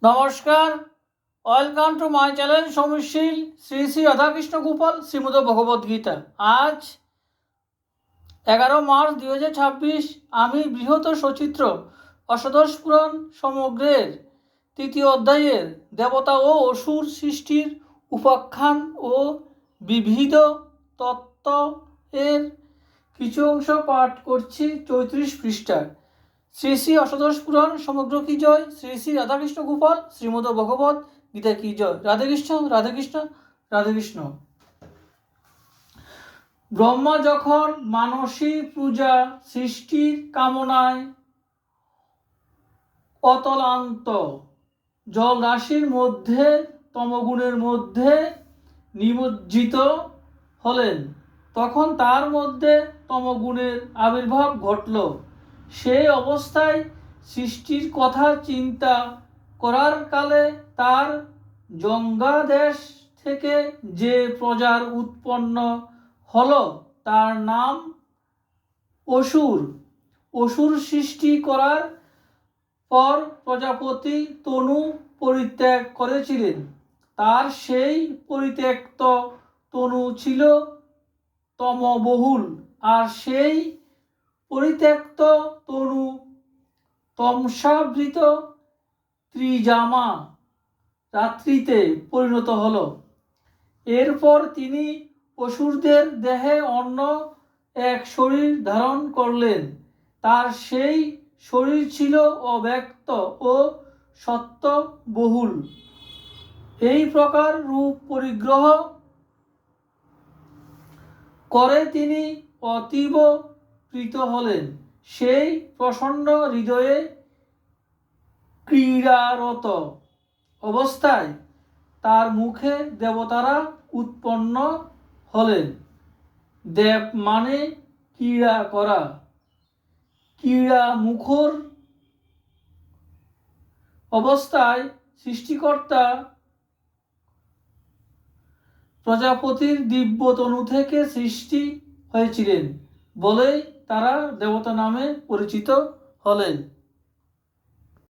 নমস্কার, welcome to my channel Soumishil Shri Shri Radhakrishna Gopal Shrimad Bhagavad Gita. আজ 11 March 2026। আমি বৃহৎ সচিত্র অষ্টাদশ পুরাণ সমগ্রের 3য় অধ্যায়ের দেবতা ও অসুর সৃষ্টির উপাখ্যান ও বিবিধ তত্ত্ব এর কিছু অংশ পাঠ করছি 34 পৃষ্ঠা। শ্রী শ্রী অষ্টাদশ পুরাণ সমগ্র কি জয়, শ্রী শ্রী রাধাকৃষ্ণ গোপাল শ্রীমদ ভগবত গীতা কি জয়। রাধেকৃষ্ণ রাধেকৃষ্ণ রাধেকৃষ্ণ। ব্রহ্মা যখন মানসী পূজা সৃষ্টির কামনায় অতলান্ত জল রাশির মধ্যে তমগুণের মধ্যে নিমজ্জিত হলেন, তখন তার মধ্যে তমগুণের আবির্ভাব ঘটল। সেই অবস্থায় সৃষ্টির কথা চিন্তা করার কালে তার জঙ্গাদেশ থেকে যে প্রজার উৎপন্ন হল তার নাম অসুর। অসুর সৃষ্টি করার পর প্রজাপতি তনু পরিত্যাগ করেছিলেন। তার সেই পরিত্যক্ত তনু ছিল তমবহুল, আর সেই পরিত্যক্ত তনু তমসাবৃত ত্রিজামা রাত্রিতে পরিণত হল। এরপর তিনি অসুরদের দেহে অন্য এক শরীর ধারণ করলেন। তার সেই শরীর ছিল অব্যক্ত ও সত্যবহুল। এই প্রকার রূপ পরিগ্রহ করে তিনি অতীব প্রীত হলেন। সেই প্রসন্ন হৃদয়ে ক্রীড়ারত অবস্থায় তার মুখে দেবতারা উৎপন্ন হলেন। দেব মানে ক্রীড়া করা। ক্রীড়া মুখর অবস্থায় সৃষ্টিকর্তা প্রজাপতির দিব্য তনু থেকে সৃষ্টি হয়েছিলেন বলেই তারা দেবতা নামে পরিচিত হলেন।